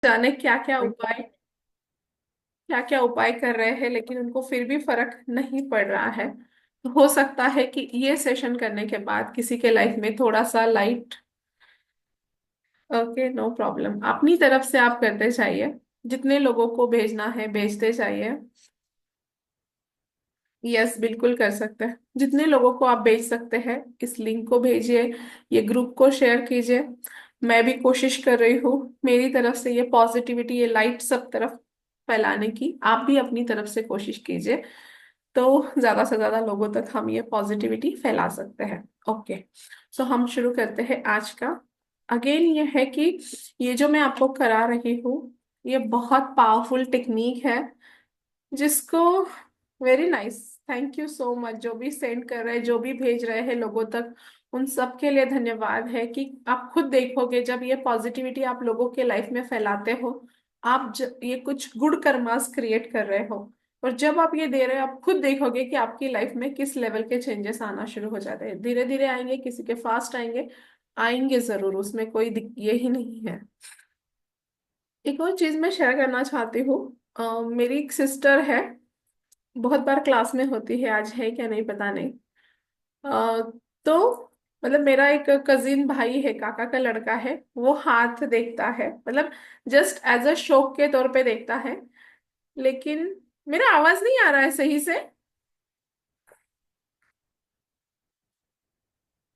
जाने क्या क्या उपाय कर रहे हैं, लेकिन उनको फिर भी फर्क नहीं पड़ रहा है। तो हो सकता है कि ये सेशन करने के बाद किसी के लाइफ में थोड़ा सा लाइट। Okay, no problem. अपनी तरफ से आप करते जाइए, जितने लोगों को भेजना है भेजते जाइए। यस, बिल्कुल कर सकते हैं। जितने लोगों को आप भेज सकते हैं इस लिंक को भेजिए, ये ग्रुप को शेयर कीजिए। मैं भी कोशिश कर रही हूँ मेरी तरफ से ये पॉजिटिविटी, ये लाइट सब तरफ फैलाने की। आप भी अपनी तरफ से कोशिश कीजिए, तो ज्यादा से ज्यादा लोगों तक हम ये पॉजिटिविटी फैला सकते हैं। ओके, सो हम शुरू करते हैं आज का। अगेन ये है कि ये जो मैं आपको करा रही हूँ, ये बहुत पावरफुल टेक्निक है, जिसको very nice, thank you so much. जो भी सेंड कर रहे हैं, जो भी भेज रहे हैं लोगों तक, उन सब के लिए धन्यवाद है कि आप खुद देखोगे जब ये पॉजिटिविटी आप लोगों के लाइफ में फैलाते हो। ये कुछ गुड कर्मास क्रिएट कर रहे हो, और जब आप ये दे रहे हो, आप खुद देखोगे कि आपकी लाइफ में किस लेवल के चेंजेस आना शुरू हो जाते हैं। धीरे धीरे आएंगे, किसी के फास्ट आएंगे, आएंगे जरूर, उसमें कोई ये ही नहीं है। एक और चीज मैं शेयर करना चाहती हूँ। मेरी एक सिस्टर है, बहुत बार क्लास में होती है, आज है क्या नहीं पता नहीं। तो मतलब मेरा एक कजिन भाई है, काका का लड़का है, वो हाथ देखता है, मतलब जस्ट एज अ शौक के तौर पे देखता है। लेकिन मेरा आवाज नहीं आ रहा है सही से।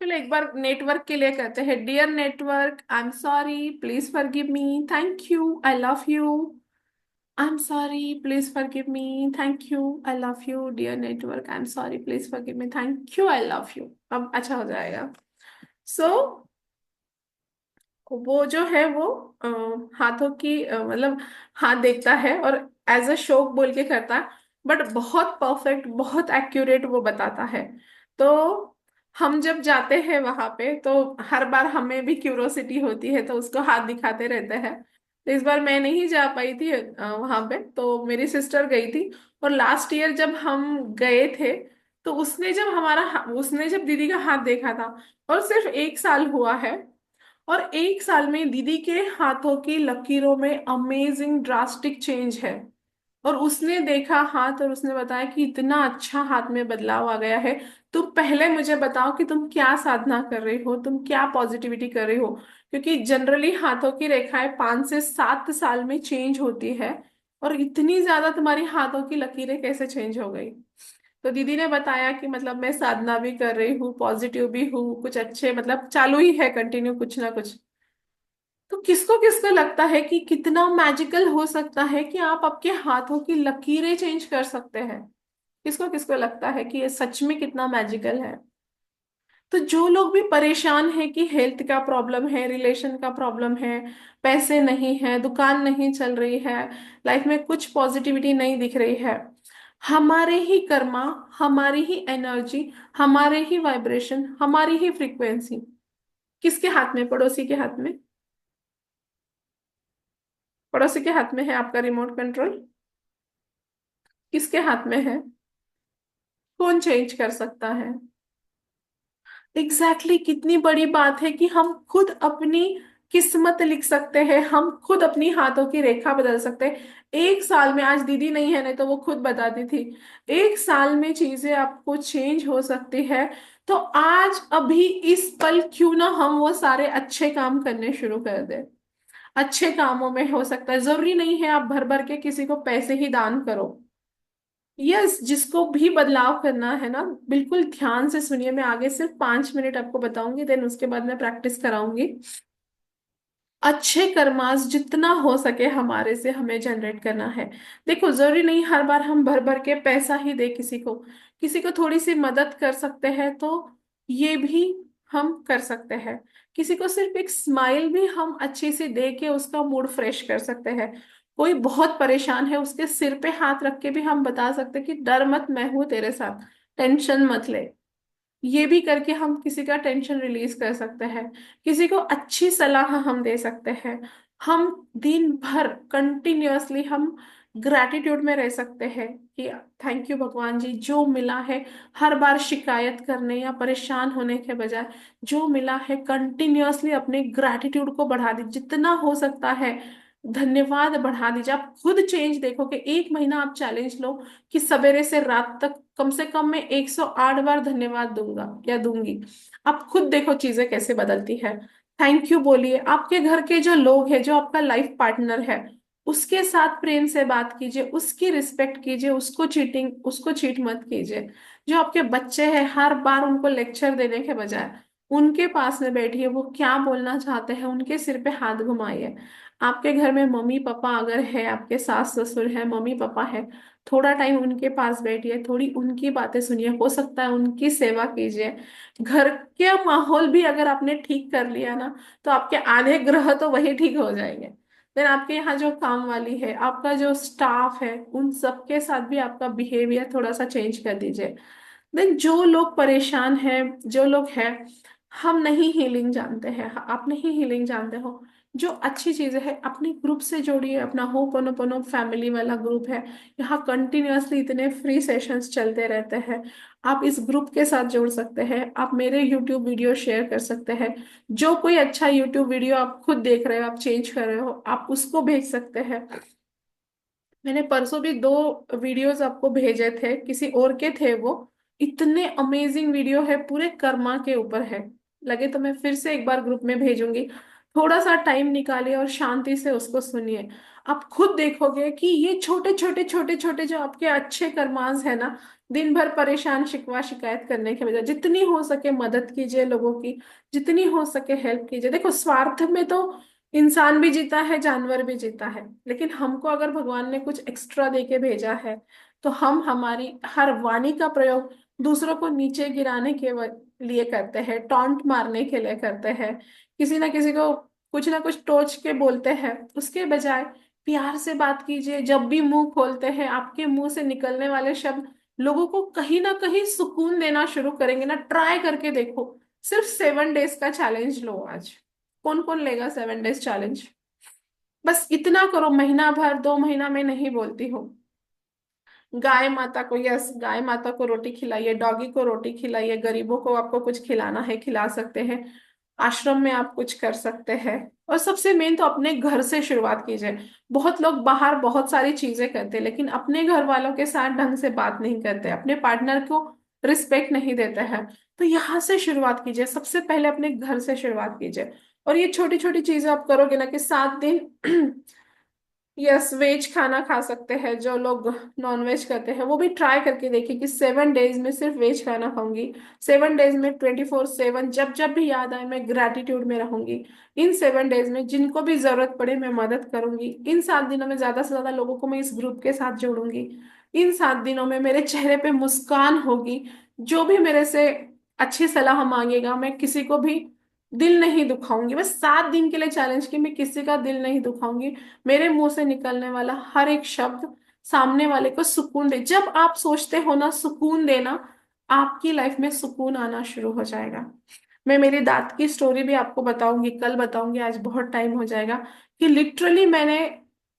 चलो एक बार नेटवर्क के लिए कहते हैं, dear network, I am sorry, please forgive me, thank you, I love you. I am sorry, please forgive me, thank you, I love you, dear network, I am sorry, please forgive me, thank you, I love you. अब अच्छा हो जाएगा। सो वो जो है वो अ, हाथों की मतलब हाथ देखता है और एज अ शौक बोल के करता है, बट बहुत परफेक्ट, बहुत एक्यूरेट वो बताता है। तो हम जब जाते हैं वहां पे, तो हर बार हमें भी क्यूरोसिटी होती है, तो उसको हाथ दिखाते रहते हैं। तो इस बार मैं नहीं जा पाई थी वहां पे, तो मेरी सिस्टर गई थी। और लास्ट ईयर जब हम गए थे, तो उसने जब दीदी का हाथ देखा था, और सिर्फ 1 साल हुआ है, और 1 साल में दीदी के हाथों की लकीरों में अमेजिंग ड्रास्टिक चेंज है। और उसने देखा हाथ, और उसने बताया कि इतना अच्छा हाथ में बदलाव आ गया है। तुम पहले मुझे बताओ कि तुम क्या साधना कर रही हो, तुम क्या पॉजिटिविटी कर रही हो, क्योंकि जनरली हाथों की रेखाएं 5 से 7 साल में चेंज होती है। और इतनी ज्यादा तुम्हारी हाथों की लकीरें कैसे चेंज हो गई? तो दीदी ने बताया कि मतलब मैं साधना भी कर रही हूँ, पॉजिटिव भी हूँ, कुछ अच्छे मतलब चालू ही है, कंटिन्यू कुछ ना कुछ। तो किसको किसको लगता है कि कितना मैजिकल हो सकता है कि आप आपके हाथों की लकीरें चेंज कर सकते हैं? किसको किसको लगता है कि ये सच में कितना मैजिकल है? तो जो लोग भी परेशान है कि हेल्थ का प्रॉब्लम है, रिलेशन का प्रॉब्लम है, पैसे नहीं है, दुकान नहीं चल रही है, लाइफ में कुछ पॉजिटिविटी नहीं दिख रही है, हमारे ही कर्मा, हमारी ही एनर्जी, हमारे ही वाइब्रेशन, हमारी ही फ्रीक्वेंसी, किसके हाथ में? पड़ोसी के हाथ में। पड़ोसी के हाथ में है आपका रिमोट कंट्रोल। किसके हाथ में है? कौन चेंज कर सकता है? एग्जैक्टली exactly, कितनी बड़ी बात है कि हम खुद अपनी किस्मत लिख सकते हैं, हम खुद अपनी हाथों की रेखा बदल सकते हैं। 1 साल में, आज दीदी नहीं है, नहीं तो वो खुद बताती थी, 1 साल में चीजें आपको चेंज हो सकती है। तो आज अभी इस पल क्यों ना हम वो सारे अच्छे काम करने शुरू कर दें। अच्छे कामों में हो सकता है, जरूरी नहीं है आप भर भर के किसी को पैसे ही दान करो। यस, जिसको भी बदलाव करना है ना, बिल्कुल ध्यान से सुनिए। मैं आगे सिर्फ 5 मिनट आपको बताऊंगी, देन उसके बाद मैं प्रैक्टिस कराऊंगी। अच्छे कर्मास जितना हो सके हमारे से हमें जनरेट करना है। देखो, जरूरी नहीं हर बार हम भर भर के पैसा ही दे किसी को, किसी को थोड़ी सी मदद कर सकते हैं, तो ये भी हम कर सकते हैं। किसी को सिर्फ एक स्माइल भी हम अच्छे से दे के उसका मूड फ्रेश कर सकते हैं। कोई बहुत परेशान है, उसके सिर पे हाथ रख के भी हम बता सकते हैं कि डर मत, मैं हूं तेरे साथ, टेंशन मत ले। ये भी करके हम किसी का टेंशन रिलीज कर सकते हैं। किसी को अच्छी सलाह हम दे सकते हैं। हम दिन भर कंटिन्यूअसली हम ग्रैटिट्यूड में रह सकते हैं कि थैंक यू भगवान जी, जो मिला है। हर बार शिकायत करने या परेशान होने के बजाय, जो मिला है कंटिन्यूअसली अपने ग्रैटिट्यूड को बढ़ा दी जितना हो सकता है। धन्यवाद बढ़ा दीजिए। आप खुद चेंज देखोगे, एक महीना आप चैलेंज लो कि सवेरे से रात तक कम से कम मैं 108 बार धन्यवाद दूंगा या दूंगी। आप खुद देखो चीजें कैसे बदलती है। थैंक यू बोलिए। आपके घर के जो लोग हैं, जो आपका लाइफ पार्टनर है, उसके साथ प्रेम से बात कीजिए, उसकी रिस्पेक्ट कीजिए, उसको चीट मत कीजिए। जो आपके बच्चे हैं, हर बार उनको लेक्चर देने के बजाय उनके पास में बैठिए, वो क्या बोलना चाहते हैं उनके सिर पे हाथ घुमाइए। आपके घर में मम्मी पापा अगर है, आपके सास ससुर है, मम्मी पापा है, थोड़ा टाइम उनके पास बैठिए, थोड़ी उनकी बातें सुनिए, हो सकता है उनकी सेवा कीजिए। घर के माहौल भी अगर आपने ठीक कर लिया ना, तो आपके आधे ग्रह तो वही ठीक हो जाएंगे। देन आपके यहाँ जो काम वाली है, आपका जो स्टाफ है, उन सबके साथ भी आपका बिहेवियर थोड़ा सा चेंज कर दीजिए। देन जो लोग परेशान हैं, जो लोग हैं, हम नहीं हीलिंग जानते हैं, आप नहीं हीलिंग जानते हो, जो अच्छी चीजें हैं अपने ग्रुप से जोड़िए। अपना होपोनोपोनो फैमिली वाला ग्रुप है, यहाँ कंटिन्यूअसली इतने फ्री सेशंस चलते रहते हैं। आप इस ग्रुप के साथ जोड़ सकते हैं, आप मेरे यूट्यूब वीडियो शेयर कर सकते हैं। जो कोई अच्छा यूट्यूब वीडियो आप खुद देख रहे हो, आप चेंज कर रहे हो, आप उसको भेज सकते हैं। मैंने परसों भी 2 वीडियोस आपको भेजे थे, किसी और के थे वो। इतने अमेजिंग वीडियो है, पूरे कर्मा के ऊपर है। लगे तो मैं फिर से एक बार ग्रुप में भेजूंगी। थोड़ा सा टाइम निकालिए और शांति से उसको सुनिए। आप खुद देखोगे कि ये छोटे छोटे छोटे छोटे जो आपके अच्छे कर्मास है ना, दिन भर परेशान शिकवा शिकायत करने के बजाय जितनी हो सके मदद कीजिए लोगों की, जितनी हो सके हेल्प कीजिए। देखो, स्वार्थ में तो इंसान भी जीता है, जानवर भी जीता है, लेकिन हमको अगर भगवान ने कुछ एक्स्ट्रा देके भेजा है, तो हम हमारी हर वाणी का प्रयोग दूसरों को नीचे गिराने के लिए करते हैं, टॉन्ट मारने के लिए करते हैं, किसी ना किसी को कुछ ना कुछ टोच के बोलते हैं। उसके बजाय प्यार से बात कीजिए। जब भी मुंह खोलते हैं, आपके मुंह से निकलने वाले शब्द लोगों को कहीं ना कहीं सुकून देना शुरू करेंगे ना। ट्राई करके देखो। सिर्फ 7 डेज का चैलेंज लो आज। कौन कौन लेगा 7 डेज चैलेंज? बस इतना करो, महीना भर 2 महीना में नहीं बोलती हूँ। गाय माता को, यस, गाय माता को रोटी खिलाइए, डॉगी को रोटी खिलाइए, गरीबों को आपको कुछ खिलाना है खिला सकते हैं, आश्रम में आप कुछ कर सकते हैं। और सबसे मेन तो अपने घर से शुरुआत कीजिए। बहुत लोग बाहर बहुत सारी चीजें करते हैं, लेकिन अपने घर वालों के साथ ढंग से बात नहीं करते, अपने पार्टनर को रिस्पेक्ट नहीं देते हैं। तो यहाँ से शुरुआत कीजिए, सबसे पहले अपने घर से शुरुआत कीजिए। और ये छोटी छोटी चीजें आप करोगे ना, कि 7 दिन यस वेज खाना खा सकते हैं, जो लोग नॉन वेज करते हैं वो भी ट्राई करके देखिए कि 7 डेज में सिर्फ वेज खाना खाऊंगी, 7 डेज में 24/7 जब जब भी याद आए मैं ग्रैटिट्यूड में रहूंगी। इन 7 डेज में जिनको भी जरूरत पड़े मैं मदद करूंगी। इन 7 दिनों में ज्यादा से ज्यादा लोगों को मैं इस ग्रुप के साथ जोड़ूंगी। इन 7 दिनों में मेरे चेहरे पे मुस्कान होगी। जो भी मेरे से अच्छी सलाह मांगेगा, मैं किसी को भी दिल नहीं दुखाऊंगी। बस 7 दिन के लिए चैलेंज की, मैं किसी का दिल नहीं दुखाऊंगी। मेरे मुंह से निकलने वाला हर एक शब्द सामने वाले को सुकून दे। जब आप सोचते हो ना सुकून देना, आपकी लाइफ में सुकून आना शुरू हो जाएगा। मैं मेरी दांत की स्टोरी भी आपको बताऊंगी, कल बताऊंगी, आज बहुत टाइम हो जाएगा। कि लिटरली मैंने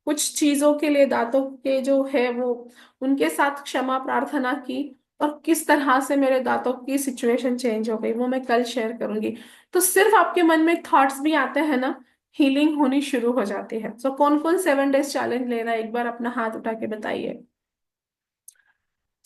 कुछ चीजों के लिए दांतों के जो है वो, उनके साथ क्षमा प्रार्थना की, और किस तरह से मेरे दांतों की सिचुएशन चेंज हो गई वो मैं कल शेयर करूंगी। तो सिर्फ आपके मन में थॉट्स भी आते हैं ना, हीलिंग होनी शुरू हो जाती है। सो कौन कौन 7 डेज चैलेंज ले रहा है, एक बार अपना हाथ उठा के बताइए।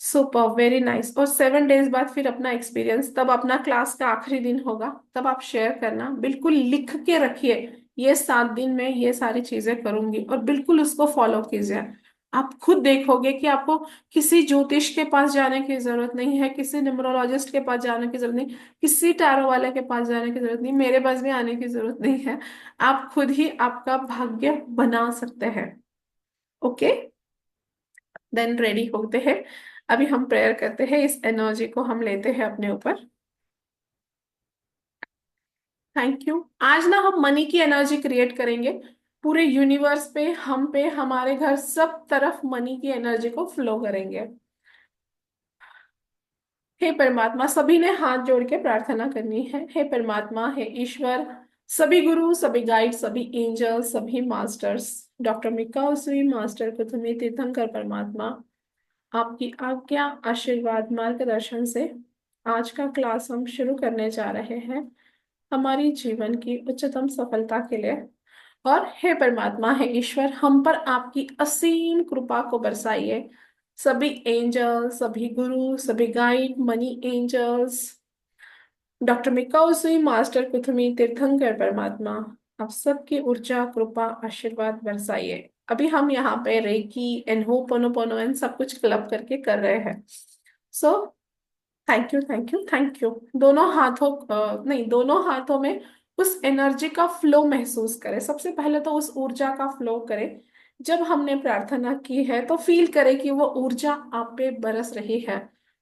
Super, very nice. और 7 डेज बाद फिर अपना एक्सपीरियंस, तब अपना क्लास का आखिरी दिन होगा, तब आप शेयर करना। बिल्कुल लिख के रखिए, ये 7 दिन में ये सारी चीजें करूंगी, और बिल्कुल उसको फॉलो कीजिए। आप खुद देखोगे कि आपको किसी ज्योतिष के पास जाने की जरूरत नहीं है, किसी न्यूमरोलॉजिस्ट के पास जाने की जरूरत नहीं, किसी टैरो वाले के पास जाने की जरूरत नहीं, मेरे पास भी आने की जरूरत नहीं है। आप खुद ही आपका भाग्य बना सकते हैं। ओके, देन रेडी होते हैं। अभी हम प्रेयर करते हैं, इस एनर्जी को हम लेते हैं अपने ऊपर। Thank you. आज ना हम मनी की एनर्जी क्रिएट करेंगे। पूरे यूनिवर्स पे, हमारे घर सब तरफ मनी की एनर्जी को फ्लो करेंगे। हे परमात्मा, सभी ने हाथ जोड़ के प्रार्थना करनी है। हे परमात्मा, हे ईश्वर, सभी गुरु, सभी गाइड, सभी एंजल, सभी मास्टर्स, डॉक्टर मिक्का उसी मास्टर पृथ्वी तीर्थंकर परमात्मा, आपकी आज्ञा, आशीर्वाद, मार्गदर्शन से आज का क्लास हम शुरू करने जा रहे हैं। हमारी जीवन की उच्चतम सफलता के लिए और हे परमात्मा, हे ईश्वर, हम पर आपकी असीम कृपा को बरसाइए। सभी एंजल, सभी गुरु, सभी guide, money angels, doctor Mikao Usui, master Kuthumi, तीर्थंकर परमात्मा, आप सबकी ऊर्जा, कृपा, आशीर्वाद बरसाइए। अभी हम यहाँ पे रेकी एंड होपोनोपोनो एंड सब कुछ क्लब करके कर रहे हैं। So thank you, thank you, thank you. दोनों हाथों नहीं, दोनों हाथों में उस एनर्जी का फ्लो महसूस करें। सबसे पहले तो उस ऊर्जा का फ्लो करें। जब हमने प्रार्थना की है तो फील करें कि वो ऊर्जा आप पे बरस रही है।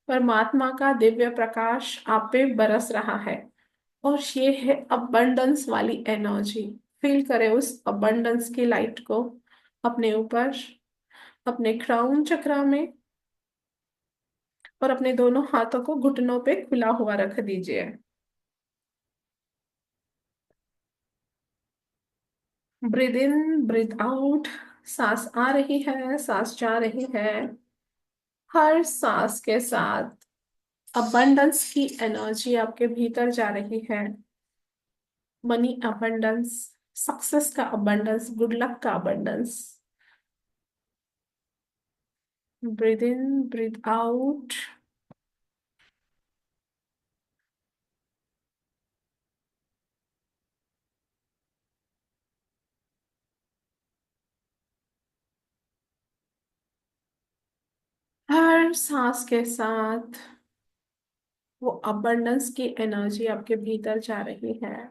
परमात्मा का दिव्य प्रकाश आप पे बरस रहा है। और ये है अबंडेंस वाली एनर्जी। फील करें उस अबंडेंस की लाइट को अपने ऊपर, अपने क्राउन चक्रा में, और अपने दोनों हाथों को घुटनों पे खुला हुआ रख दीजिए। Breathe in, breathe out. सांस आ रही है, सांस जा रही है। हर सांस के साथ अबंडेंस की एनर्जी आपके भीतर जा रही है। मनी अबंडेंस, सक्सेस का अबंडेंस, गुड लक का abundance. Breathe in, breathe out. हर सांस के साथ वो अबंडेंस की एनर्जी आपके भीतर जा रही है।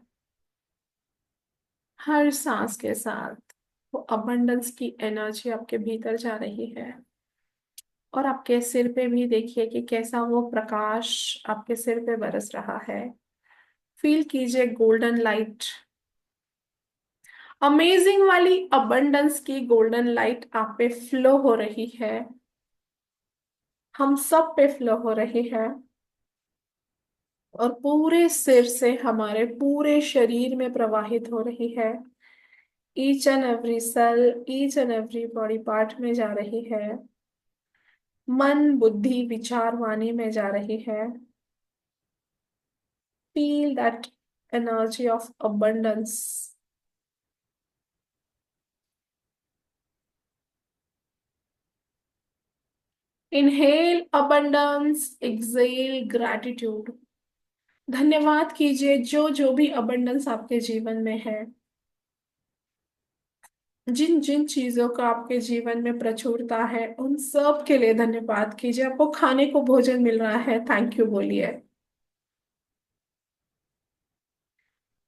हर सांस के साथ वो अबंडेंस की एनर्जी आपके भीतर जा रही है। और आपके सिर पे भी देखिए कि कैसा वो प्रकाश आपके सिर पे बरस रहा है। फील कीजिए गोल्डन लाइट, अमेजिंग वाली अबंडेंस की गोल्डन लाइट आप पे फ्लो हो रही है। हम सब पे फ्लो हो रही है। और पूरे सिर से हमारे पूरे शरीर में प्रवाहित हो रही है। Each and every cell, each and every body part में जा रही है। मन, बुद्धि, विचार, वाणी में जा रही है। Feel that energy of abundance. Inhale abundance, exhale gratitude. धन्यवाद कीजिए जो जो भी abundance आपके जीवन में है। जिन जिन चीजों का आपके जीवन में प्रचुरता है उन सब के लिए धन्यवाद कीजिए। आपको खाने को भोजन मिल रहा है, थैंक यू बोलिए।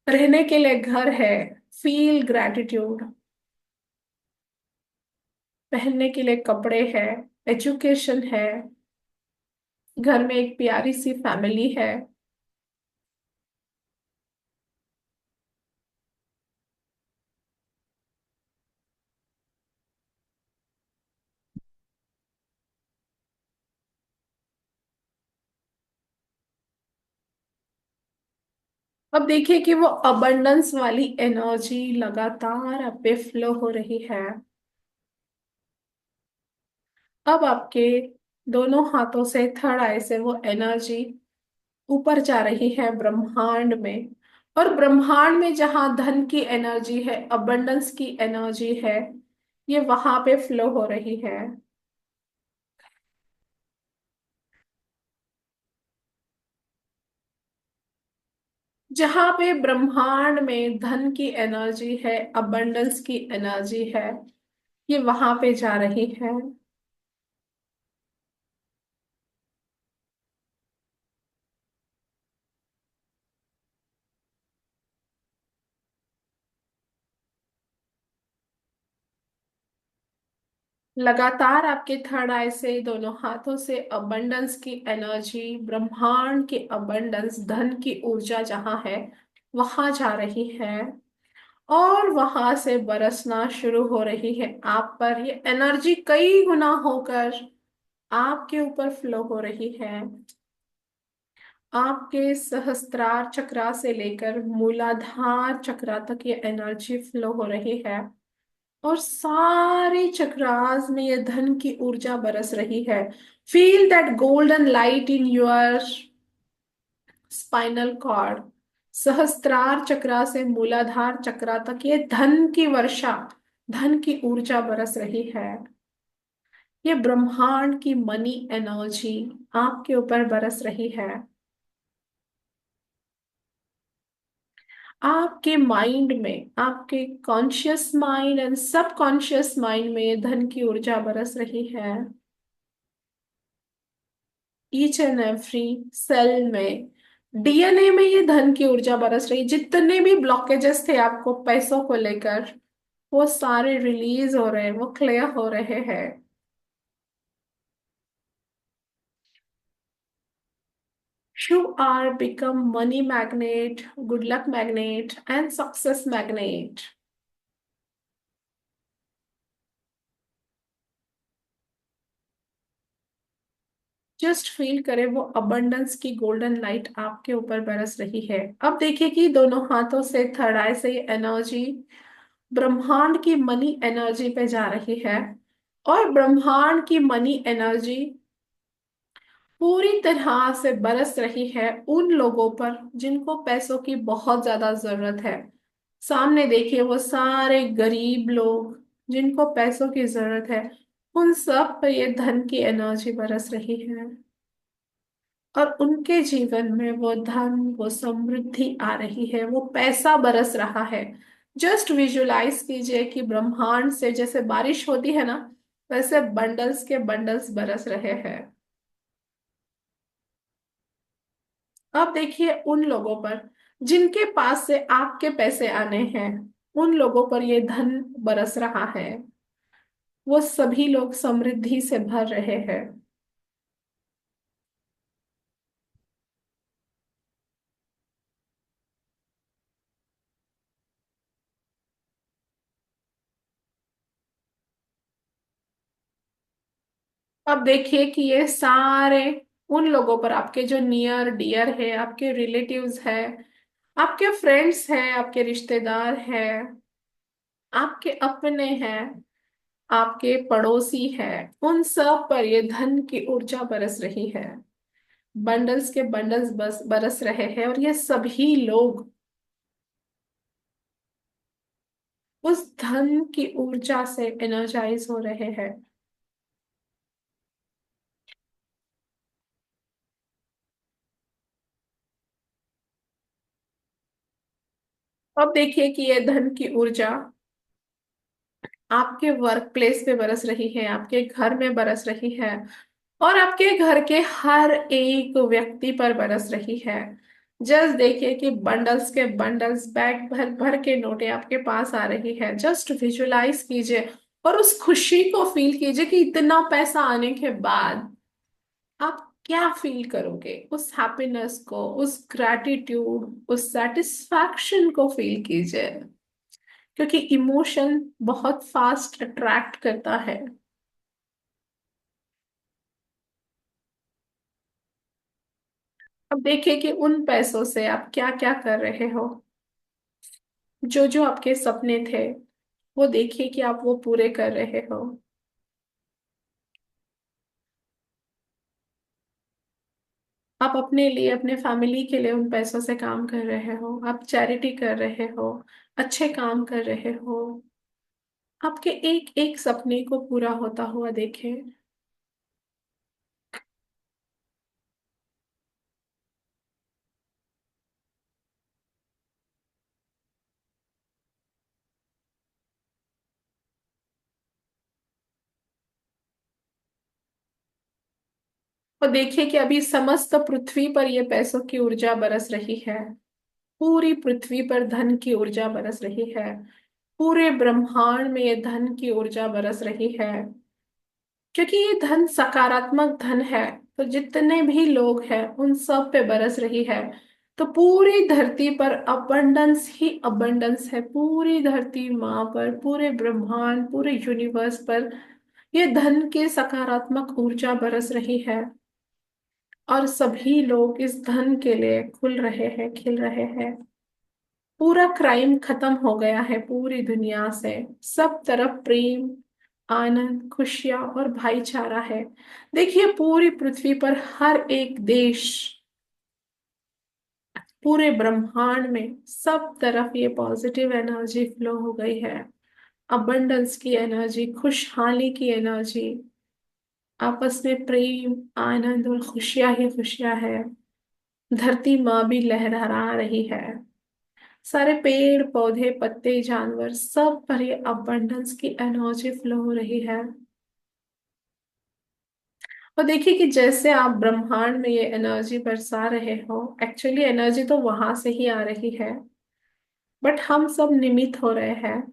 रहने के लिए घर है, फील ग्रैटिट्यूड। पहनने के लिए कपड़े हैं, एजुकेशन है। घर में एक प्यारी सी फैमिली है। अब देखिए कि वो अबंडेंस वाली एनर्जी लगातार आप पे फ्लो हो रही है। अब आपके दोनों हाथों से थर्ड आई से वो एनर्जी ऊपर जा रही है ब्रह्मांड में। और ब्रह्मांड में जहां धन की एनर्जी है, अबंडेंस की एनर्जी है, ये वहां पे फ्लो हो रही है। जहां पे ब्रह्मांड में धन की एनर्जी है, अबंडेंस की एनर्जी है, ये वहां पे जा रही है। लगातार आपके थर्ड आई से, दोनों हाथों से अबंडेंस की एनर्जी, ब्रह्मांड की अबंडेंस, धन की ऊर्जा जहां है वहां जा रही है। और वहां से बरसना शुरू हो रही है आप पर। ये एनर्जी कई गुना होकर आपके ऊपर फ्लो हो रही है। आपके सहस्त्रार चक्रा से लेकर मूलाधार चक्रा तक ये एनर्जी फ्लो हो रही है। और सारे चक्रास में ये धन की ऊर्जा बरस रही है। Feel that golden light in your spinal cord. सहस्त्रार चक्रा से मूलाधार चक्रा तक ये धन की वर्षा, धन की ऊर्जा बरस रही है। ये ब्रह्मांड की मनी एनर्जी आपके ऊपर बरस रही है। आपके माइंड में, आपके कॉन्शियस माइंड एंड सब कॉन्शियस माइंड में ये धन की ऊर्जा बरस रही है। ईच एंड एवरी सेल में, डीएनए में ये धन की ऊर्जा बरस रही। जितने भी ब्लॉकेजेस थे आपको पैसों को लेकर, वो सारे रिलीज हो रहे हैं, वो क्लियर हो रहे हैं। You are become money magnet, good luck magnet and success magnet. Just feel करें वो अबंडेंस की गोल्डन लाइट आपके ऊपर बरस रही है। अब देखिए कि दोनों हाथों से, थर्ड आई से ये एनर्जी ब्रह्मांड की मनी एनर्जी पे जा रही है। और ब्रह्मांड की मनी एनर्जी पूरी तरह से बरस रही है उन लोगों पर जिनको पैसों की बहुत ज्यादा जरूरत है। सामने देखिए वो सारे गरीब लोग जिनको पैसों की जरूरत है, उन सब पर ये धन की एनर्जी बरस रही है। और उनके जीवन में वो धन, वो समृद्धि आ रही है, वो पैसा बरस रहा है। जस्ट विजुलाइज कीजिए कि ब्रह्मांड से जैसे बारिश होती है ना, वैसे बंडल्स के बंडल्स बरस रहे हैं। अब देखिए उन लोगों पर जिनके पास से आपके पैसे आने हैं, उन लोगों पर ये धन बरस रहा है। वो सभी लोग समृद्धि से भर रहे हैं। अब देखिए कि ये सारे उन लोगों पर, आपके जो नियर डियर है, आपके रिलेटिव्स है, आपके फ्रेंड्स हैं, आपके रिश्तेदार हैं, आपके अपने हैं, आपके पड़ोसी हैं, उन सब पर ये धन की ऊर्जा बरस रही है। बंडल्स के बंडल्स बस बरस रहे हैं और ये सभी लोग उस धन की ऊर्जा से एनर्जाइज हो रहे हैं। अब देखिए कि ये धन की ऊर्जा आपके वर्क प्लेस पे बरस रही है, आपके घर में बरस रही है, और आपके घर के हर एक व्यक्ति पर बरस रही है। जस्ट देखिए कि बंडल्स के बंडल्स, बैग भर भर के नोटें आपके पास आ रही है। जस्ट विजुलाइज कीजिए और उस खुशी को फील कीजिए कि इतना पैसा आने के बाद आप क्या फील करोगे। उस हैप्पीनेस को, उस ग्रैटिट्यूड, उस सेटिस्फैक्शन को फील कीजिए, क्योंकि इमोशन बहुत फास्ट अट्रैक्ट करता है। अब देखिए कि उन पैसों से आप क्या क्या कर रहे हो। जो जो आपके सपने थे, वो देखिए कि आप वो पूरे कर रहे हो। आप अपने लिए, अपने फैमिली के लिए उन पैसों से काम कर रहे हो, आप चैरिटी कर रहे हो, अच्छे काम कर रहे हो। आपके एक एक सपने को पूरा होता हुआ देखें। और देखिए कि अभी समस्त पृथ्वी पर ये पैसों की ऊर्जा बरस रही है। पूरी पृथ्वी पर धन की ऊर्जा बरस रही है। पूरे ब्रह्मांड में ये धन की ऊर्जा बरस रही है। क्योंकि ये धन सकारात्मक धन है, तो जितने भी लोग हैं उन सब पे बरस रही है। तो पूरी धरती पर अबंडेंस ही अबंडेंस है। पूरी धरती माँ पर, पूरे ब्रह्मांड, पूरे यूनिवर्स पर ये धन की सकारात्मक ऊर्जा बरस रही है। और सभी लोग इस धन के लिए खुल रहे हैं, खिल रहे हैं। पूरा क्राइम खत्म हो गया है पूरी दुनिया से। सब तरफ प्रेम, आनंद, खुशियां और भाईचारा है। देखिए पूरी पृथ्वी पर हर एक देश पूरे ब्रह्मांड में सब तरफ ये पॉजिटिव एनर्जी फ्लो हो गई है। अबंडेंस की एनर्जी, खुशहाली की एनर्जी, आपस में प्रेम, आनंद और खुशियां ही खुशियां है। धरती माँ भी लहरा रही है। सारे पेड़ पौधे पत्ते जानवर सब पर ये अबंडेंस की एनर्जी फ्लो हो रही है। और देखिए कि जैसे आप ब्रह्मांड में ये एनर्जी बरसा रहे हो, एक्चुअली एनर्जी तो वहां से ही आ रही है, बट हम सब निमित्त हो रहे हैं।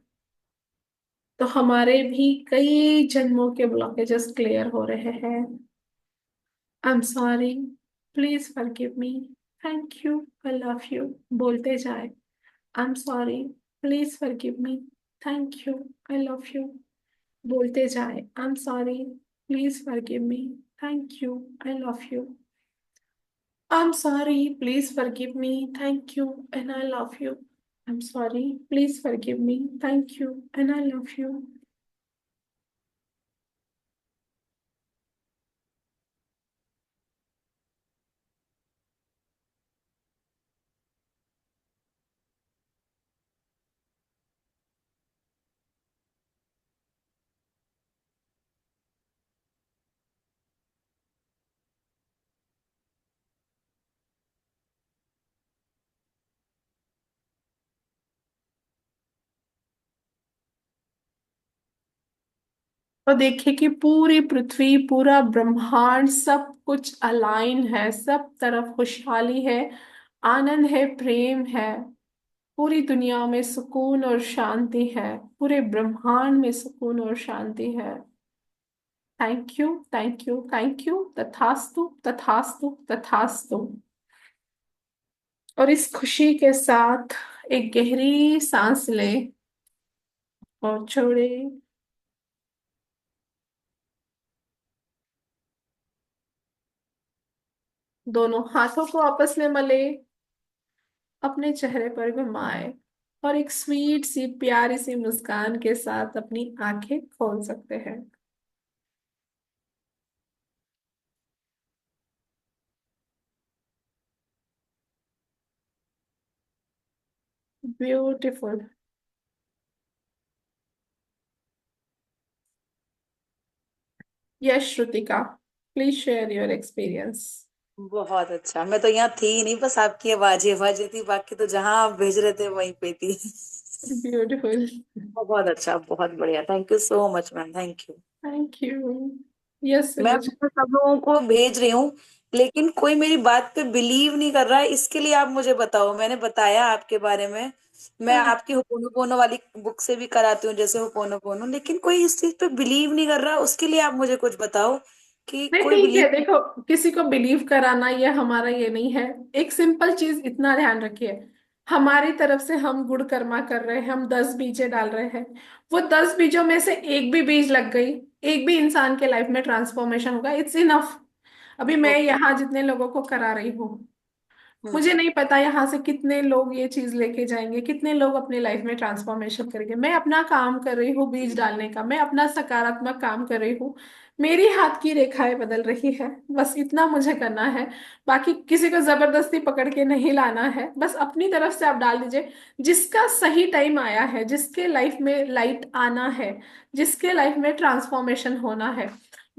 तो हमारे भी कई जन्मों के ब्लॉकेजेस क्लियर हो रहे हैं। आई am sorry, please forgive me, thank you, I love you बोलते जाए। आई am sorry, please forgive me, thank you, I love you बोलते जाए। आई am sorry, please forgive me, thank you, I love you. I'm sorry, please forgive me. Thank you, and I love you. I'm sorry, please forgive me. Thank you, and I love you. और देखिए कि पूरी पृथ्वी, पूरा ब्रह्मांड, सब कुछ align है, सब तरफ खुशहाली है, आनंद है, प्रेम है। पूरी दुनिया में सुकून और शांति है, पूरे ब्रह्मांड में सुकून और शांति है। Thank you, thank you, thank you. तथास्तु, तथास्तु, तथास्तु। और इस खुशी के साथ एक गहरी सांस लें और छोड़े। दोनों हाथों को आपस में मले, अपने चेहरे पर घुमाए और एक स्वीट सी प्यारी सी मुस्कान के साथ अपनी आंखें खोल सकते हैं। Beautiful. Yes Shrutika, please share your experience. बहुत अच्छा। मैं तो यहाँ थी ही नहीं, बस आपकी आवाजें थी, बाकी तो जहां आप भेज रहे थे वहीं पे थी। ब्यूटीफुल। बहुत अच्छा, बहुत बढ़िया। Thank you so much ma'am, thank you. Thank you. Yes मैं सुलोचना। मतलब सब लोगों को भेज रही हूँ, लेकिन कोई मेरी बात पे बिलीव नहीं कर रहा है। इसके लिए आप मुझे बताओ। मैंने बताया आपके बारे में, मैं हाँ, आपकी होपोनोपोनो वाली बुक से भी कराती हूँ, जैसे होपोनोपोनो, लेकिन कोई इस चीज पे बिलीव नहीं कर रहा। उसके लिए आप मुझे कुछ बताओ कि नहीं कोई ठीक है, बिलीव। देखो, किसी को बिलीव कराना ये हमारा ये नहीं है। एक सिंपल चीज इतना ध्यान रखिए, हमारी तरफ से हम गुड़ कर्मा कर रहे हैं, हम 10 बीजे डाल रहे हैं। वो 10 बीजों में से एक भी बीज लग गई, एक भी इंसान के लाइफ में ट्रांसफॉर्मेशन होगा, इट्स इनफ। अभी मैं ओके। यहाँ जितने लोगों को करा रही हूँ, हम्म। मुझे नहीं पता यहाँ से कितने लोग ये चीज लेके जाएंगे, कितने लोग अपने लाइफ में ट्रांसफॉर्मेशन करेंगे। मैं अपना काम कर रही हूँ बीज डालने का, मैं अपना सकारात्मक काम कर रही हूँ, मेरी हाथ की रेखाएं बदल रही है, बस इतना मुझे करना है। बाकी किसी को जबरदस्ती पकड़ के नहीं लाना है, बस अपनी तरफ से आप डाल दीजिए। जिसका सही टाइम आया है, जिसके लाइफ में लाइट आना है, जिसके लाइफ में ट्रांसफॉर्मेशन होना है,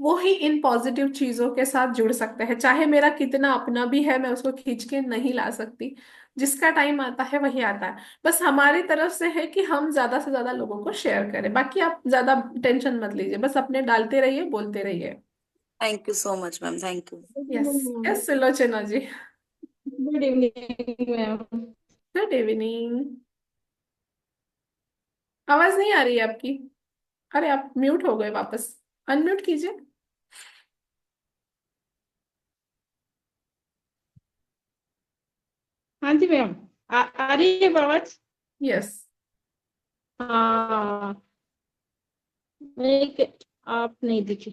वो ही इन पॉजिटिव चीजों के साथ जुड़ सकते हैं। चाहे मेरा कितना अपना भी है, मैं उसको खींच के नहीं ला सकती। जिसका टाइम आता है वही आता है। बस हमारी तरफ से है कि हम ज्यादा से ज्यादा लोगों को शेयर करें, बाकी आप ज्यादा टेंशन मत लीजिए, बस अपने डालते रहिए, बोलते रहिए। Thank you so much ma'am, thank you. Yes. Yes Sulochana ji. Good evening ma'am. Good evening. आवाज नहीं आ रही है आपकी। अरे आप म्यूट हो गए वापस, अनम्यूट कीजिए। हाँ जी मैम, आ रही है आवाज। यस। हाँ, एक आप नहीं दिखे।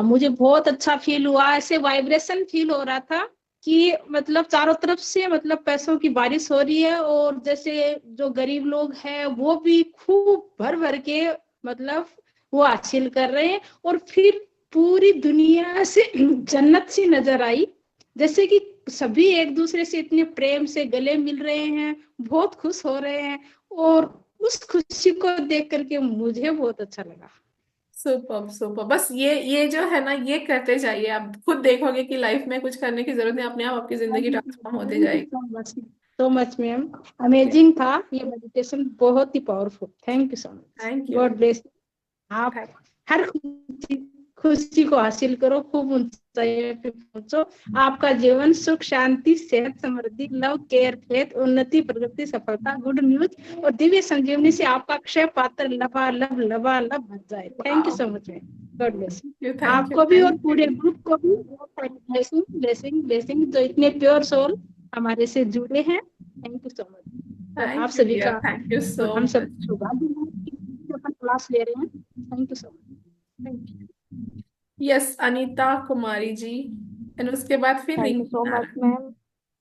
मुझे बहुत अच्छा फील हुआ, ऐसे वाइब्रेशन फील हो रहा था कि मतलब चारों तरफ से मतलब पैसों की बारिश हो रही है, और जैसे जो गरीब लोग हैं वो भी खूब भर भर के मतलब वो हासिल कर रहे हैं। और फिर पूरी दुनिया से जन्नत सी नजर आई, जैसे कि सभी एक दूसरे से इतने प्रेम से गले मिल रहे हैं, बहुत खुश हो रहे हैं, और उस खुशी को देख करके मुझे बहुत अच्छा लगा। सुपर सुपर, बस ये जो है ना, ये करते जाइए, आप खुद देखोगे कि लाइफ में कुछ करने की जरूरत नहीं, अपने आप आपकी जिंदगी ट्रांसफॉर्म होती थैंक यू जाएगी। So much, so much ma'am. Amazing था ये मेडिटेशन, बहुत ही powerful. Thank you so much. Thank you. God bless. आप हर खुशी खुशी को हासिल करो, खूब ऊंचाइयों पे पहुंचो। आपका जीवन सुख शांति सेहत समृद्धि लव केयर फेथ उन्नति प्रगति सफलता गुड न्यूज और दिव्य संजीवनी से आपका अक्षय पात्र लबालब भर जाए। Thank you wow. So much ma'am. God bless thank you आपको भी और थैंक पूरे ग्रुप को भी। ब्लेसिंग ब्लेसिंग ब्लेसिंग, जो इतने प्योर सोल हमारे से जुड़े हैं। Thank you so much. और आप थैंक यू सभी डियर, का, थैंक यू सो हम सब मच। सौभाग्य हैं कि अपन क्लास ले रहे हैं। Thank you so much. Thank you. Yes, Anita Kumari ji, and उसके बाद फिर thank you Rinki so much Narayan. Ma'am.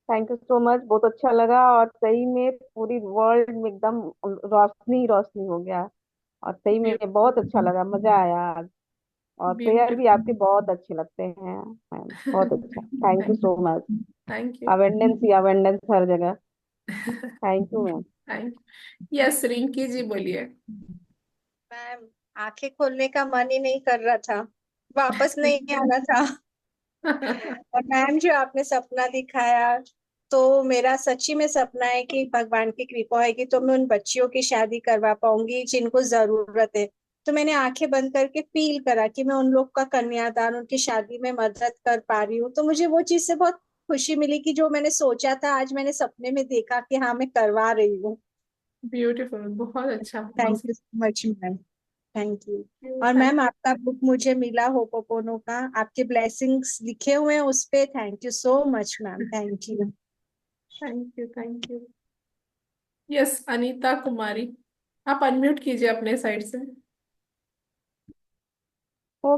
Thank you so much, बहुत अच्छा लगा। और सही में पूरी वर्ल्ड में एकदम रोशनी ही रोशनी हो गया। और सही में बहुत अच्छा ब्यूटीफुल। लगा, मजा आया आज। और प्रेयर भी आपके ब्यूटीफुल। बहुत अच्छे लगते हैं मैम, बहुत अच्छा। Thank you so much. Thank you. Abundance ही अवेंडेंस हर जगह। Thank you ma'am. Thank you. Yes, Rinki ji बोलिए। मैम, आंखें खोलने का मन ही नहीं कर रहा था, वापस नहीं आना था। और मैम, जो आपने सपना दिखाया, तो मेरा सच्ची में सपना है कि भगवान की कृपा होगी तो मैं उन बच्चियों की शादी करवा पाऊंगी जिनको जरूरत है। तो मैंने आंखें बंद करके फील करा कि मैं उन लोग का कन्यादान, उनकी शादी में मदद कर पा रही हूँ। तो मुझे वो चीज से बहुत खुशी मिली कि जो मैंने सोचा था आज मैंने सपने में देखा कि हाँ मैं करवा रही हूँ। ब्यूटीफुल, बहुत अच्छा, थैंक बहुत। You so much ma'am. Thank you. और थैंक मैम, आपका बुक मुझे मिला होपोपोनो का, आपके ब्लेसिंग्स लिखे हुए हैं उस पे। Thank you so much ma'am, thank you. Thank you thank you. Yes, Anita Kumari, आप अनम्यूट कीजिए अपने साइड से। हो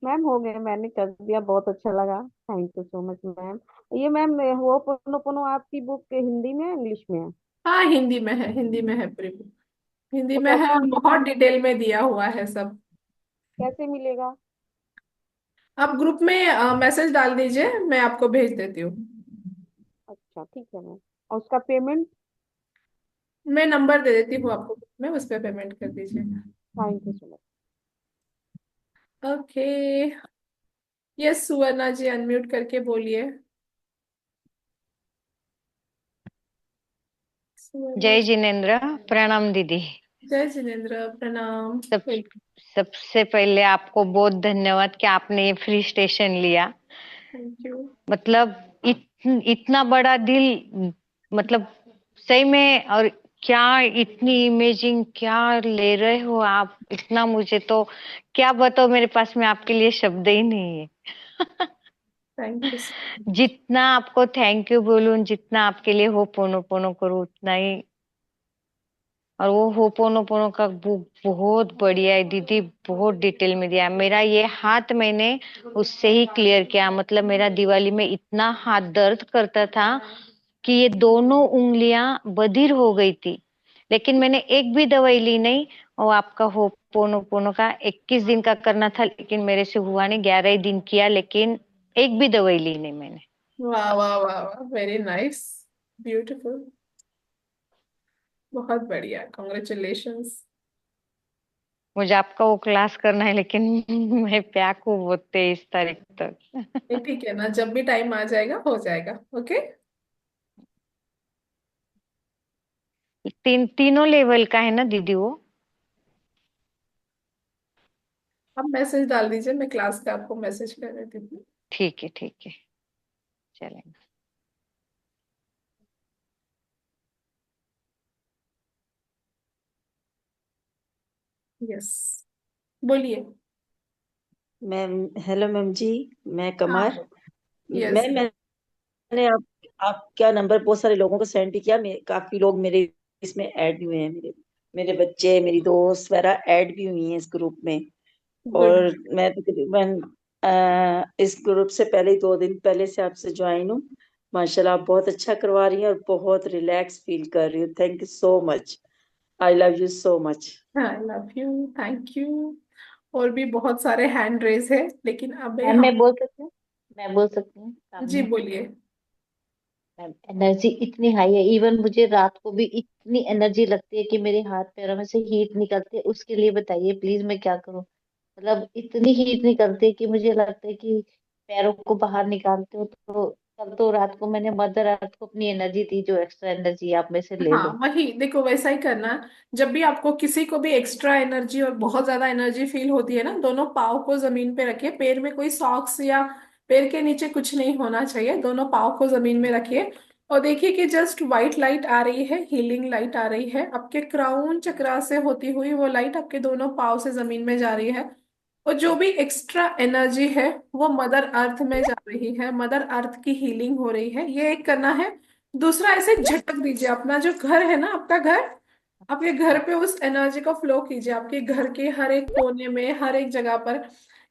मैम, हो गए, मैंने कर दिया, बहुत अच्छा लगा। Thank you so much ma'am. ये मैम, वो पुनो पुनो आपकी बुक हिंदी में है इंग्लिश में है? हाँ, हिंदी में है, हिंदी में है पूरी बुक। हिंदी तो में है कैसे और बहुत मिलेगा? डिटेल में दिया हुआ है सब। कैसे मिलेगा? आप ग्रुप में मैसेज डाल दीजिए, मैं आपको भेज देती हूँ। अच्छा ठीक है मैम। और उसका पेमेंट? मैं नंबर दे देती हूँ आपको, ग्रुप में उस पर पेमेंट कर दीजिएगा। Thank you so much. Okay. Yes, Suvarna ji unmute करके बोलिए। सुवर्णा जय जी। जिनेन्द्र। प्रणाम दीदी। जय जिनेन्द्र, प्रणाम। सब सबसे पहले आपको बहुत धन्यवाद कि आपने ये फ्री स्टेशन लिया। Thank you. मतलब इतना बड़ा दिल, मतलब सही में। और क्या इतनी इमेजिंग क्या ले रहे हो आप, इतना मुझे तो क्या बताओ, मेरे पास में आपके लिए शब्द ही नहीं है। Thank you. जितना आपको थैंक यू बोलूं, जितना आपके लिए हो पोनो पोनो करूं, उतना ही। और वो होपोनोपोनो का बुक बहुत बढ़िया है दीदी, बहुत डिटेल में दिया है। मेरा ये हाथ मैंने उससे ही क्लियर किया। मतलब मेरा दिवाली में इतना हाथ दर्द करता था कि ये दोनों उंगलियां बधिर हो गई थी, लेकिन मैंने एक भी दवाई ली नहीं। और आपका होपोनोपोनो का 21 दिन का करना था, लेकिन मेरे से हुआ नहीं, 11 ही दिन किया, लेकिन एक भी दवाई ली नहीं मैंने। वाह वाह वाह वाह, वेरी नाइस, ब्यूटीफुल, बहुत बढ़िया, कॉन्ग्रेचुलेशंस। मुझे आपका वो क्लास करना है, लेकिन मैं प्याक हूँ वो 23 तारीख तक। ये ठीक है ना, जब भी टाइम आ जाएगा हो जाएगा। ओके। तीनों लेवल का है ना दीदी वो? आप मैसेज डाल दीजिए, मैं क्लास का आपको मैसेज कर देती हूँ। ठीक है ठीक है, चलेगा। यस, बोलिए। मैम, हेलो मैम जी। मैं हाँ। कमर। यस। मैंने आपका नंबर बहुत सारे लोगों को सेंड भी किया। काफी लोग मेरे इसमें ऐड भी हुए हैं। मेरे मेरे बच्चे, मेरी दोस्त वगैरह ऐड भी हुई हैं इस ग्रुप में। गुड। और मैं तकरीबन इस ग्रुप से पहले ही 2 दिन पहले से आपसे ज्वाइन हूँ। माशाल्लाह, आप बहुत अच्छा करवा रही हैं और बहुत रिलैक्स फील कर रही हूँ। Thank you so much. I love you so much. I love you, thank you. और भी बहुत सारे हैंड रेज है, लेकिन अबे मैम, हम। मैं बोल सकती हूँ? मैं बोल सकती हूँ जी सामने? बोलिए। मैम एनर्जी इतनी हाई है, इवन मुझे रात को भी इतनी एनर्जी लगती है कि मेरे हाथ पैरों में से हीट निकलती है। उसके लिए बताइए प्लीज मैं क्या करूं। मतलब इतनी हीट निकलती है कि मुझे लगता है कि पैरों को बाहर निकालते हो तो कल तो रात को मैंने मदर अर्थ को अपनी एनर्जी दी, जो एक्स्ट्रा एनर्जी आप में से ले हाँ लो। वही देखो, वैसा ही करना। जब भी आपको किसी को भी एक्स्ट्रा एनर्जी और बहुत ज्यादा एनर्जी फील होती है ना, दोनों पाँव को जमीन पे रखिए। पैर में कोई सॉक्स या पैर के नीचे कुछ नहीं होना चाहिए, दोनों पाँव को जमीन में रखिए। और देखिए कि जस्ट व्हाइट लाइट आ रही है, हीलिंग लाइट आ रही है आपके क्राउन चक्रा से होती हुई। वो लाइट आपके दोनों पाँव से जमीन में जा रही है। और जो भी एक्स्ट्रा एनर्जी है वो मदर अर्थ में जा रही है, मदर अर्थ की हीलिंग हो रही है। ये एक करना है। दूसरा, ऐसे झटक दीजिए अपना जो घर है ना, आपका घर, आपके घर पे उस एनर्जी को फ्लो कीजिए। आपके घर के हर एक कोने में, हर एक जगह पर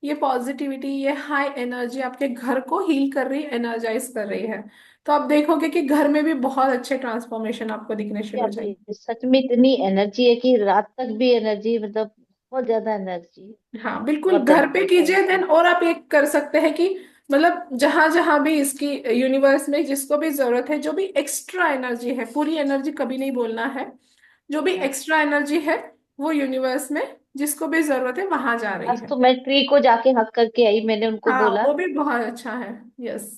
ये पॉजिटिविटी, ये हाई एनर्जी आपके घर को हील कर रही, एनर्जाइज कर रही है। तो आप देखोगे कि घर में भी बहुत अच्छे ट्रांसफॉर्मेशन आपको दिखने शुरू हो आप जाएंगे। सच में इतनी एनर्जी है कि रात तक भी एनर्जी, मतलब बहुत ज्यादा एनर्जी, हाँ बिल्कुल, बहुत घर पे ज्यादा कीजिए। Thank then you. और आप एक कर सकते हैं कि मतलब जहां जहां भी इसकी यूनिवर्स में जिसको भी जरूरत है, जो भी एक्स्ट्रा एनर्जी है, पूरी एनर्जी कभी नहीं बोलना है, जो भी हाँ, एक्स्ट्रा एनर्जी है वो यूनिवर्स में जिसको भी जरूरत है वहां जा रही आज है। तो मैं ट्री को जाके हक करके आई, मैंने उनको हाँ बोला। वो भी बहुत अच्छा है। यस।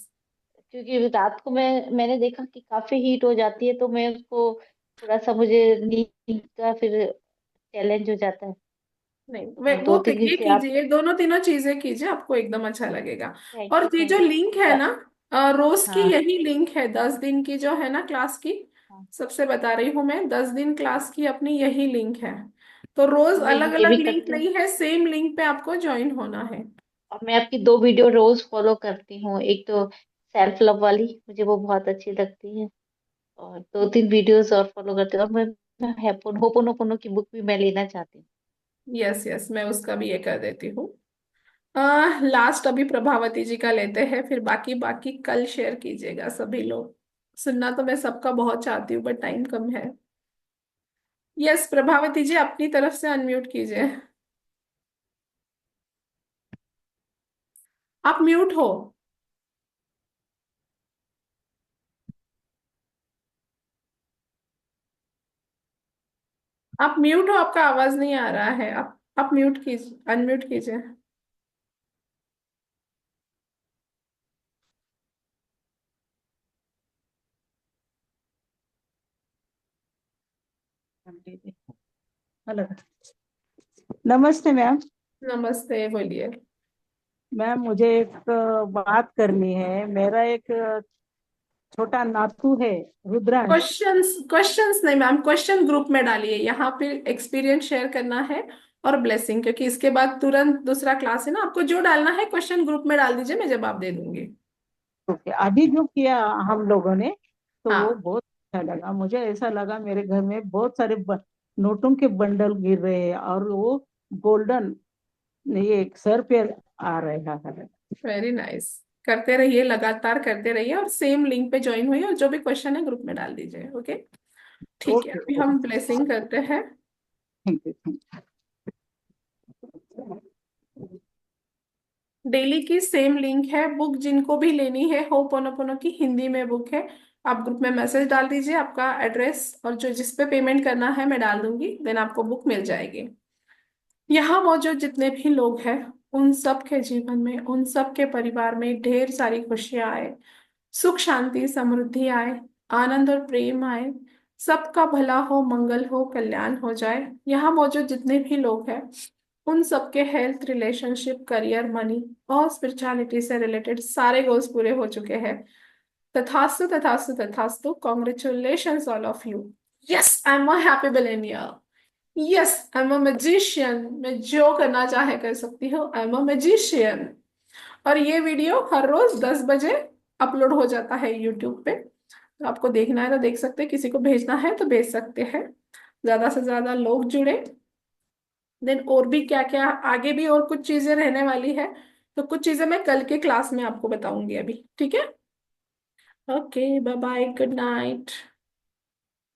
क्योंकि रात को मैंने देखा कि काफी हीट हो जाती है, तो मैं उसको थोड़ा सा, मुझे नींद का फिर चैलेंज हो जाता है। नहीं और वो दो तीन दिन ये से आप। कीजिए, दोनों तीनों चीजें कीजिए, आपको एकदम अच्छा लगेगा। थैंक और यू ये जो थैंक लिंक है यू। ना, रोज की हाँ यही लिंक है, 10 दिन की जो है ना क्लास की, हाँ। सबसे बता रही हूँ मैं, 10 दिन क्लास की अपनी यही लिंक है। तो रोज और मैं अलग ये अलग भी लिंक करती हूँ, नहीं है, सेम लिंक पे आपको ज्वाइन होना है। और मैं आपकी दो वीडियो रोज फॉलो करती हूँ। एक तो सेल्फ लव वाली, मुझे वो बहुत अच्छी लगती है, और दो तीन वीडियोस और फॉलो करती हूँ। और मैं होपोनोपोनो की बुक भी मैं लेना चाहती हूँ। यस यस, मैं उसका भी ये कर देती हूँ। लास्ट अभी प्रभावती जी का लेते हैं, फिर बाकी बाकी कल शेयर कीजिएगा सभी लोग। सुनना तो मैं सबका बहुत चाहती हूँ बट टाइम कम है। यस, प्रभावती जी अपनी तरफ से अनम्यूट कीजिए। आप म्यूट हो। आप म्यूट हो, आपका आवाज नहीं आ रहा है। आप म्यूट कीजिए, अनम्यूट कीजिए। हेलो। नमस्ते मैम। नमस्ते, बोलिए। मैम मुझे एक बात करनी है। मेरा एक छोटा नातू है, रुद्रांश। क्वेश्चंस क्वेश्चंस नहीं मैम, क्वेश्चन ग्रुप में डालिए, यहाँ पे एक्सपीरियंस शेयर करना है और ब्लेसिंग, क्योंकि इसके बाद तुरंत दूसरा क्लास है ना। आपको जो डालना है क्वेश्चन ग्रुप में डाल दीजिए, मैं जवाब दे दूंगी। ओके, अभी जो किया हम लोगों ने, तो वो हाँ, बहुत अच्छा लगा। मुझे ऐसा लगा मेरे घर में बहुत सारे नोटों के बंडल गिर रहे हैं, और वो गोल्डन, ये सर पे आ रहा है। Very nice. करते रहिए, लगातार करते रहिए, और सेम लिंक पे ज्वाइन हुई, और जो भी क्वेश्चन है ग्रुप में डाल दीजिए। ओके, ठीक है, ओके अभी ओके। हम ब्लेसिंग करते हैं। Thank you. डेली की सेम लिंक है, बुक जिनको भी लेनी है, होपोनोपोनो की हिंदी में बुक है। आप ग्रुप में मैसेज डाल दीजिए, आपका एड्रेस और जो जिस पे पेमेंट करना है मैं डाल दूंगी, देन आपको बुक मिल जाएगी। यहाँ मौजूद जितने भी लोग हैं, उन सब के जीवन में, उन सब के परिवार में ढेर सारी खुशियां आए, सुख शांति समृद्धि आए, आनंद और प्रेम आए, सबका भला हो, मंगल हो, कल्याण हो जाए। यहाँ मौजूद जितने भी लोग हैं, उन सबके हेल्थ, रिलेशनशिप, करियर, मनी और स्पिरिचुअलिटी से रिलेटेड सारे गोल्स पूरे हो चुके हैं। तथास्तु तथास्तु तथास्तु, congratulation all of you. Yes, I am a happy billionaire. Yes, I am a magician. मैं जो करना चाहे कर सकती हूँ, आई एम अ मैजिशियन। और ये वीडियो हर रोज 10 बजे अपलोड हो जाता है यूट्यूब पे। तो आपको देखना है तो देख सकते हैं, किसी को भेजना है तो भेज सकते हैं। ज्यादा से ज्यादा लोग जुड़े। देन और भी क्या क्या आगे भी और कुछ चीजें रहने वाली है, तो कुछ चीजें मैं कल के क्लास में आपको बताऊंगी अभी। ठीक है, okay, bye bye, good night.